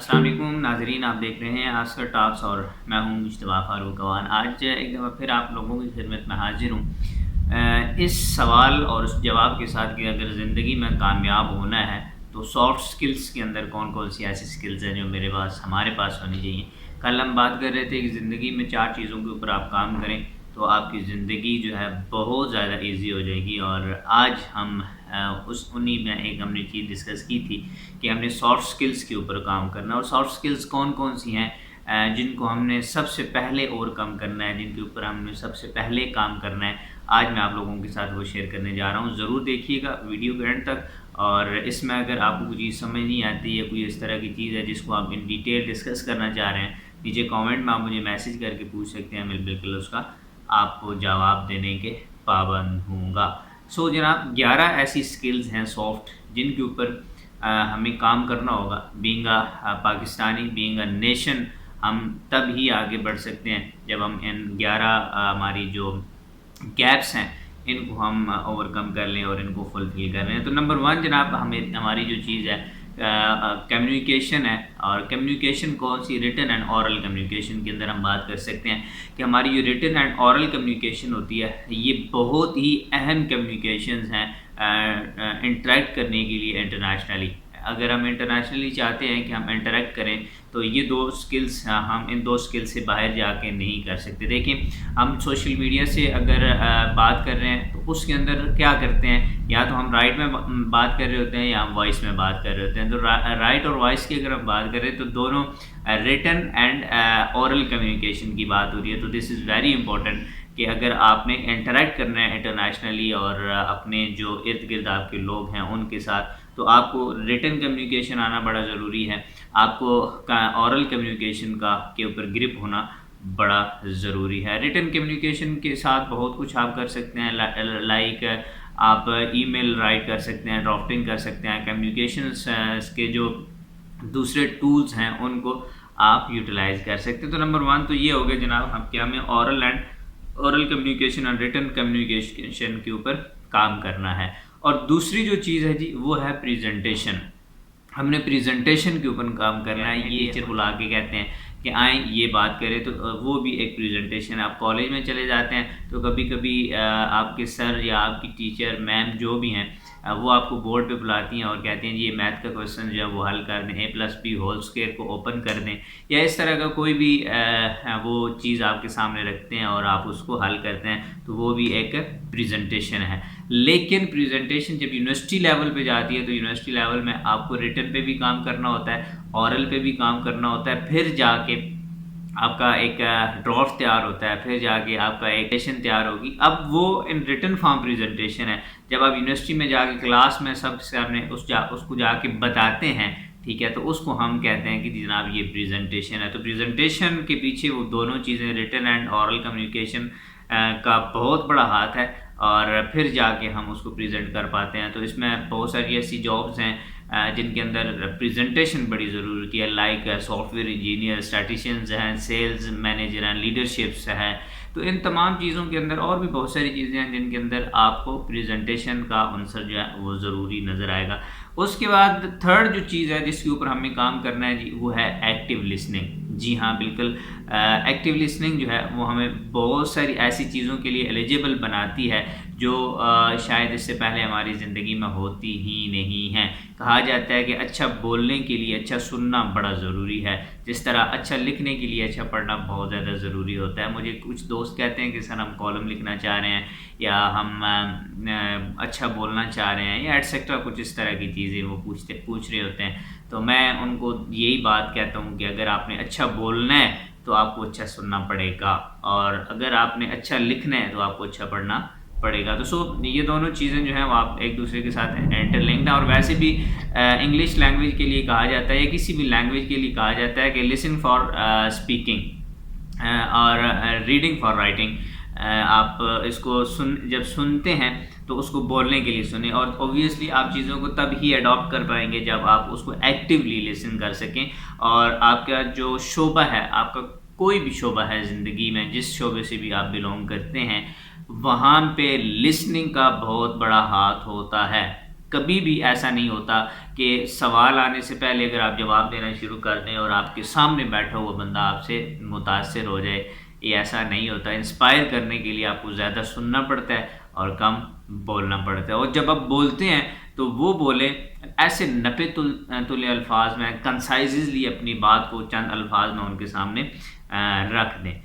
अस्सलाम वालेकुम नाज़रीन, आप देख रहे हैं आस्कर टॉक्स और मैं हूं मुज्तबा फारूक अवान। आज एक दफ़ा फिर आप लोगों की खिदमत में हाजिर हूं इस सवाल और उस जवाब के साथ कि अगर ज़िंदगी में कामयाब होना है तो सॉफ्ट स्किल्स के अंदर कौन कौन सी ऐसी स्किल्स हैं जो मेरे पास हमारे पास होनी चाहिए। कल हम बात कर रहे थे कि ज़िंदगी में 4 चीज़ों के ऊपर आप काम करें तो आपकी ज़िंदगी जो है बहुत ज़्यादा ईजी हो जाएगी। और आज हम उन्हीं में एक हमने चीज़ डिस्कस की थी कि हमने सॉफ्ट स्किल्स के ऊपर काम करना है। और सॉफ्ट स्किल्स कौन कौन सी हैं जिनको हमने सबसे पहले ओवरकम करना है, जिनके ऊपर हमने सबसे पहले काम करना है। आज मैं आप लोगों के साथ वो शेयर करने जा रहा हूँ। ज़रूर देखिएगा वीडियो के एंड तक। और इसमें अगर आपको कोई चीज़ समझ नहीं आती या कोई इस तरह की चीज़ है जिसको आप इन डिटेल डिस्कस करना चाह रहे हैं, नीचे कमेंट में आप मुझे मैसेज करके पूछ सकते हैं। मैं बिल्कुल उसका आपको जवाब देने के पाबंद हूँगा। सो जनाब, 11 ऐसी स्किल्स हैं सॉफ्ट जिनके ऊपर हमें काम करना होगा। Being a Pakistani, being a nation, हम तब ही आगे बढ़ सकते हैं जब हम इन 11 हमारी जो गैप्स हैं इनको हम ओवरकम कर लें और इनको फुलफिल कर लें। तो नंबर 1 जनाब, हमें हमारी जो चीज़ है कम्युनिकेशन है। और कम्युनिकेशन कौन सी? रिटन एंड ऑरल कम्युनिकेशन के अंदर हम बात कर सकते हैं कि हमारी जो रिटन एंड ऑरल कम्युनिकेशन होती है ये बहुत ही अहम कम्युनिकेशंस हैं इंटरेक्ट करने के लिए इंटरनेशनली। अगर हम इंटरनेशनली चाहते हैं कि हम इंटरेक्ट करें तो ये 2 स्किल्स, हम इन 2 स्किल्स से बाहर जाके नहीं कर सकते। देखिए, हम सोशल मीडिया से अगर बात कर रहे हैं तो उसके अंदर क्या करते हैं, या तो हम राइट में बात कर रहे होते हैं या हम वॉइस में बात कर रहे होते हैं। तो राइट और वॉइस की अगर हम बात करें तो दोनों रिटन एंड ओरल कम्युनिकेशन की बात हो रही है। तो दिस इज़ वेरी इंपॉर्टेंट कि अगर आपने इंटरेक्ट करना है इंटरनेशनली और अपने जो इर्द गिर्द आपके लोग हैं उनके साथ, तो आपको रिटन कम्युनिकेशन आना बड़ा ज़रूरी है। आपको ओरल कम्युनिकेशन का के ऊपर ग्रिप होना बड़ा ज़रूरी है। रिटन कम्युनिकेशन के साथ बहुत कुछ आप कर सकते हैं, लाइक आप ईमेल राइट कर सकते हैं, ड्राफ्टिंग कर सकते हैं। कम्युनिकेशंस के जो दूसरे टूल्स हैं उनको आप यूटिलाइज़ कर सकते हैं। तो नंबर 1 तो ये हो गया जनाब, हम क्या हमें ओरल कम्युनिकेशन और रिटन कम्युनिकेशन के ऊपर काम करना है। और दूसरी जो चीज़ है जी वो है प्रेजेंटेशन। हमने प्रेजेंटेशन के ऊपर काम करना है। ये टीचर बुला के कहते हैं कि आए ये बात करें, तो वो भी एक प्रेजेंटेशन है। आप कॉलेज में चले जाते हैं तो कभी कभी आपके सर या आपकी टीचर मैम जो भी हैं वो आपको बोर्ड पे बुलाती हैं और कहती हैं जी ये मैथ का क्वेश्चन जो है वो हल कर दें, a+b² को ओपन कर दें, या इस तरह का कोई भी वो चीज़ आपके सामने रखते हैं और आप उसको हल करते हैं, तो वो भी एक प्रेजेंटेशन है। लेकिन प्रेजेंटेशन जब यूनिवर्सिटी लेवल पे जाती है तो यूनिवर्सिटी लेवल में आपको रिटन पे भी काम करना होता है, ऑरल पे भी काम करना होता है, फिर जाके आपका एक ड्राफ्ट तैयार होता है, फिर जाके आपका एक सेशन तैयार होगी। अब वो इन रिटन फॉर्म प्रेजेंटेशन है। जब आप यूनिवर्सिटी में जाके क्लास में सब सामने उसको जाके बताते हैं, ठीक है, तो उसको हम कहते हैं कि जनाब ये प्रेजेंटेशन है। तो प्रेजेंटेशन के पीछे वो दोनों चीज़ें, रिटन एंड ऑरल कम्युनिकेशन का बहुत बड़ा हाथ है और फिर जाके हम उसको प्रेजेंट कर पाते हैं। तो इसमें बहुत सारी ऐसी जॉब्स हैं जिनके अंदर प्रेजेंटेशन बड़ी ज़रूरी होती है, लाइक सॉफ्टवेयर इंजीनियर, स्टैटिशियंस हैं, सेल्स मैनेजर हैं, लीडरशिप्स हैं। तो इन तमाम चीज़ों के अंदर और भी बहुत सारी चीज़ें हैं जिनके अंदर आपको प्रेजेंटेशन का अंसर जो है वो ज़रूरी नज़र आएगा। उसके बाद थर्ड जो चीज़ है जिसके ऊपर हमें काम करना है जी वो है एक्टिव लिसनिंग। जी हाँ, बिल्कुल, एक्टिव लिसनिंग जो है वो हमें बहुत सारी ऐसी चीज़ों के लिए एलिजिबल बनाती है जो शायद इससे पहले हमारी ज़िंदगी में होती ही नहीं है। कहा जाता है कि अच्छा बोलने के लिए अच्छा सुनना बड़ा ज़रूरी है, जिस तरह अच्छा लिखने के लिए अच्छा पढ़ना बहुत ज़्यादा ज़रूरी होता है। मुझे कुछ दोस्त कहते हैं कि सर हम कॉलम लिखना चाह रहे हैं या हम अच्छा बोलना चाह रहे हैं या एटसेट्रा कुछ इस तरह की चीज़ें वो पूछ रहे होते हैं। तो मैं उनको यही बात कहता हूँ कि अगर आपने अच्छा बोलना है तो आपको अच्छा सुनना पड़ेगा, और अगर आपने अच्छा लिखना है तो आपको अच्छा पढ़ना पड़ेगा। तो ये दोनों चीज़ें जो हैं वो आप एक दूसरे के साथ इंटरलिंक्ड हैं। और वैसे भी इंग्लिश लैंग्वेज के लिए कहा जाता है या किसी भी लैंग्वेज के लिए कहा जाता है कि लिसन फॉर स्पीकिंग और रीडिंग फॉर राइटिंग। आप इसको जब सुनते हैं तो उसको बोलने के लिए सुने, और ऑब्वियसली आप चीज़ों को तब ही अडॉप्ट कर पाएंगे जब आप उसको एक्टिवली लिसन कर सकें। और आपका जो शोबा है, आपका कोई भी शोबा है ज़िंदगी में, जिस शोबे से भी आप बिलोंग करते हैं, वहाँ पे लिसनिंग का बहुत बड़ा हाथ होता है। कभी भी ऐसा नहीं होता कि सवाल आने से पहले अगर आप जवाब देना शुरू कर दें और आपके सामने बैठा हुआ बंदा आपसे मुतासर हो जाए, ये ऐसा नहीं होता। इंस्पायर करने के लिए आपको ज़्यादा सुनना पड़ता है और कम बोलना पड़ता है। और जब आप बोलते हैं तो वो बोले ऐसे नपे तुले अल्फाज में, कंसाइजली अपनी बात को चंद अल्फाज में उनके सामने रख दें।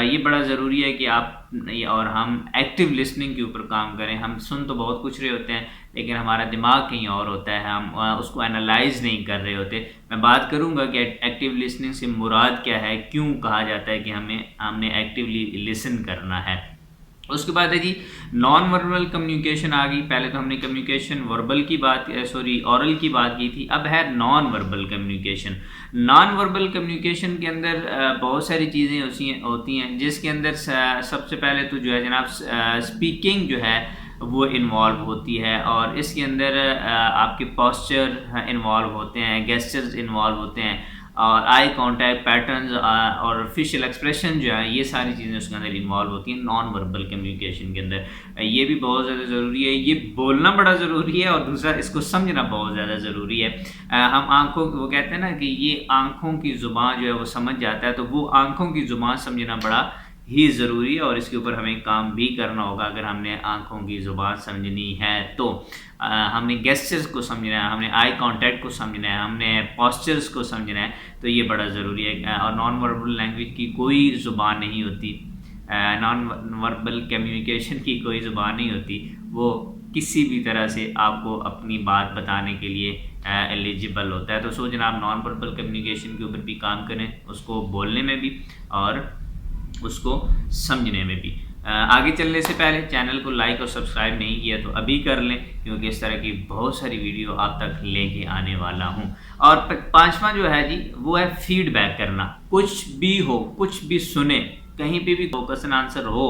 ये बड़ा ज़रूरी है कि आप और हम एक्टिव लिसनिंग के ऊपर काम करें। हम सुन तो बहुत कुछ रहे होते हैं लेकिन हमारा दिमाग कहीं और होता है, हम उसको एनालाइज नहीं कर रहे होते। मैं बात करूंगा कि एक्टिव लिसनिंग से मुराद क्या है, क्यों कहा जाता है कि हमने एक्टिवली लिसन करना है। उसके बाद है जी नॉन वर्बल कम्युनिकेशन आ गई। पहले तो हमने कम्युनिकेशन वर्बल की बात ऑरल की बात की थी, अब है non verbal communication. Non verbal communication के अंदर बहुत सारी चीज़ें होती हैं जिसके अंदर सबसे पहले तो जो है जनाब स्पीकिंग जो है वो इन्वॉल्व होती है, और इसके अंदर आपके पोस्चर इन्वॉल्व होते हैं, गेस्चर्स इन्वॉल्व होते हैं, और आई कांटेक्ट पैटर्न्स और फेशियल एक्सप्रेशन जो है, ये सारी चीज़ें उसके अंदर इन्वॉल्व होती हैं नॉन वर्बल कम्युनिकेशन के अंदर। ये भी बहुत ज़्यादा ज़रूरी है, ये बोलना बड़ा ज़रूरी है और दूसरा इसको समझना बहुत ज़्यादा ज़रूरी है। हम आँखों वो कहते हैं ना कि ये आँखों की ज़ुबान जो है वो समझ जाता है, तो वो आँखों की ज़ुबान समझना बड़ा ही ज़रूरी है और इसके ऊपर हमें काम भी करना होगा। अगर हमने आँखों की ज़ुबान समझनी है तो हमने गेस्चर्स को समझना है, हमने आई कांटेक्ट को समझना है, हमने पोस्चर्स को समझना है, तो ये बड़ा ज़रूरी है। और नॉन वर्बल लैंग्वेज की कोई ज़ुबान नहीं होती, नॉन वर्बल कम्युनिकेशन की कोई ज़ुबान नहीं होती, वो किसी भी तरह से आपको अपनी बात बताने के लिए एलिजिबल होता है। तो जनाब नॉन वर्बल कम्युनिकेशन के ऊपर भी काम करें, उसको बोलने में भी और उसको समझने में भी। आगे चलने से पहले चैनल को लाइक और सब्सक्राइब नहीं किया तो अभी कर लें, क्योंकि इस तरह की बहुत सारी वीडियो आप तक लेके आने वाला हूं। और पांचवा जो है जी वो है फीडबैक करना। कुछ भी हो, कुछ भी सुने, कहीं पे भी क्वेश्चन आंसर हो,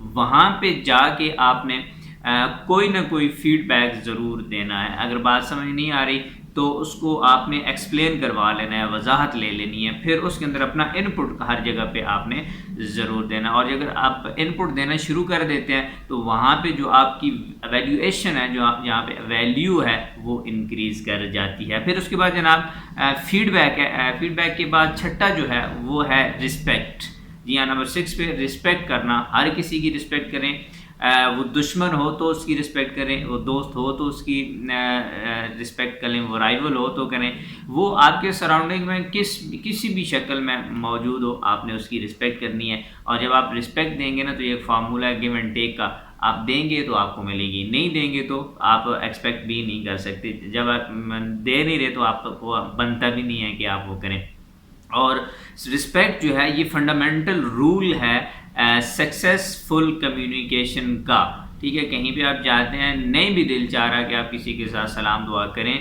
वहाँ पे जाके आपने कोई ना कोई फीडबैक ज़रूर देना है। अगर बात समझ नहीं आ रही तो उसको आपने एक्सप्लेन करवा लेना है, वजाहत ले लेनी है, फिर उसके अंदर अपना इनपुट हर जगह पे आपने ज़रूर देना। और अगर आप इनपुट देना शुरू कर देते हैं तो वहाँ पे जो आपकी वैल्यूएशन है, जो आप जहाँ पे वैल्यू है, वो इंक्रीज़ कर जाती है। फिर उसके बाद जनाब फीडबैक है। फीडबैक के बाद छठा जो है वो है रिस्पेक्ट। जी हाँ, नंबर 6 पे रिस्पेक्ट करना। हर किसी की रिस्पेक्ट करें, वो दुश्मन हो तो उसकी रिस्पेक्ट करें, वो दोस्त हो तो उसकी रिस्पेक्ट करें, वो राइवल हो तो करें, वो आपके सराउंडिंग में किसी भी शक्ल में मौजूद हो, आपने उसकी रिस्पेक्ट करनी है। और जब आप रिस्पेक्ट देंगे ना तो ये फार्मूला है गिव एंड टेक का, आप देंगे तो आपको मिलेगी, नहीं देंगे तो आप एक्सपेक्ट भी नहीं कर सकते। जब आप दे नहीं रहे तो आपको बनता भी नहीं है कि आप वो करें। और रिस्पेक्ट जो है ये फंडामेंटल रूल है सक्सेसफुल कम्युनिकेशन का। ठीक है, कहीं भी आप जाते हैं, नहीं भी दिल चाह रहा कि आप किसी के साथ सलाम दुआ करें,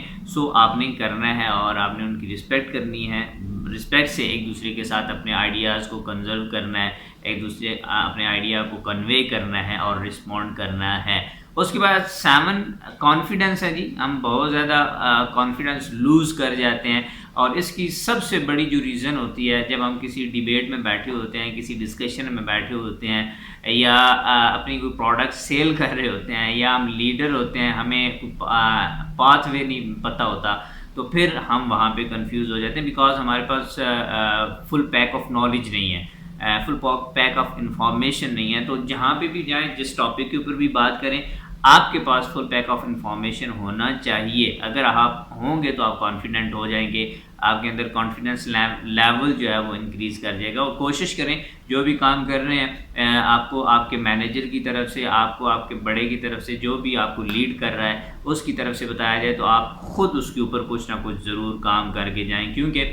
आपने करना है और आपने उनकी रिस्पेक्ट करनी है। रिस्पेक्ट से एक दूसरे के साथ अपने आइडियाज़ को कंजर्व करना है, एक दूसरे अपने आइडिया को कन्वे करना है और रिस्पॉन्ड करना है। उसके बाद 7 कॉन्फिडेंस है जी। हम बहुत ज़्यादा कॉन्फिडेंस लूज़ कर जाते हैं और इसकी सबसे बड़ी जो रीज़न होती है, जब हम किसी डिबेट में बैठे होते हैं, किसी डिस्कशन में बैठे होते हैं, या अपनी कोई प्रोडक्ट सेल कर रहे होते हैं, या हम लीडर होते हैं, हमें पाथवे नहीं पता होता, तो फिर हम वहाँ पे कंफ्यूज हो जाते हैं, बिकॉज हमारे पास फुल पैक ऑफ नॉलेज नहीं है, फुल पैक ऑफ इंफॉर्मेशन नहीं है। तो जहाँ पे भी जाएं, जिस टॉपिक के ऊपर भी बात करें, आपके पास फुल पैक ऑफ इंफॉर्मेशन होना चाहिए। अगर आप होंगे तो आप कॉन्फिडेंट हो जाएंगे, आपके अंदर कॉन्फिडेंस लेवल जो है वो इंक्रीज़ कर जाएगा। और कोशिश करें जो भी काम कर रहे हैं, आपको आपके मैनेजर की तरफ से, आपको आपके बड़े की तरफ से, जो भी आपको लीड कर रहा है उसकी तरफ से बताया जाए, तो आप ख़ुद उसके ऊपर कुछ ना कुछ ज़रूर काम करके जाएं। क्योंकि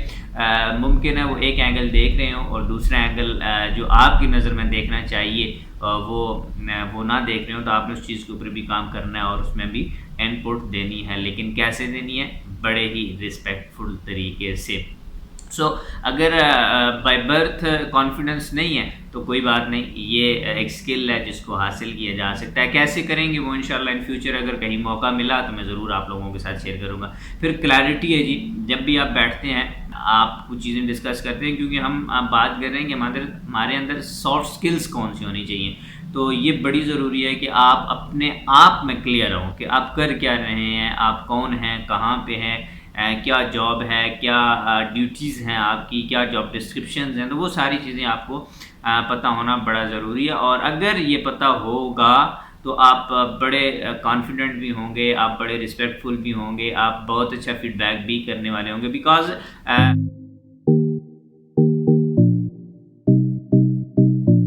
मुमकिन है वो एक एंगल देख रहे हो और दूसरा एंगल जो आपकी नज़र में देखना चाहिए वो ना देख रहे हो, तो आपने उस चीज़ के ऊपर भी काम करना है और उसमें भी इनपुट देनी है। लेकिन कैसे देनी है? बड़े ही रिस्पेक्टफुल तरीके से। अगर बाय बर्थ कॉन्फिडेंस नहीं है तो कोई बात नहीं, ये एक स्किल है जिसको हासिल किया जा सकता है। कैसे करेंगे वो इंशाल्लाह इन फ्यूचर अगर कहीं मौका मिला तो मैं ज़रूर आप लोगों के साथ शेयर करूँगा। फिर क्लैरिटी है जी। जब भी आप बैठते हैं, आप कुछ चीज़ें डिस्कस करते हैं, क्योंकि हम बात कर रहे हैं कि हमारे अंदर सॉफ्ट स्किल्स कौन सी होनी चाहिए। तो ये बड़ी ज़रूरी है कि आप अपने आप में क्लियर हो कि आप कर क्या रहे हैं, आप कौन हैं, कहाँ पे हैं, क्या जॉब है, क्या ड्यूटीज़ हैं आपकी, क्या जॉब डिस्क्रिप्शंस हैं। तो वो सारी चीज़ें आपको पता होना बड़ा ज़रूरी है। और अगर ये पता होगा तो आप बड़े कॉन्फिडेंट भी होंगे, आप बड़े रिस्पेक्टफुल भी होंगे, आप बहुत अच्छा फीडबैक भी करने वाले होंगे। बिकॉज़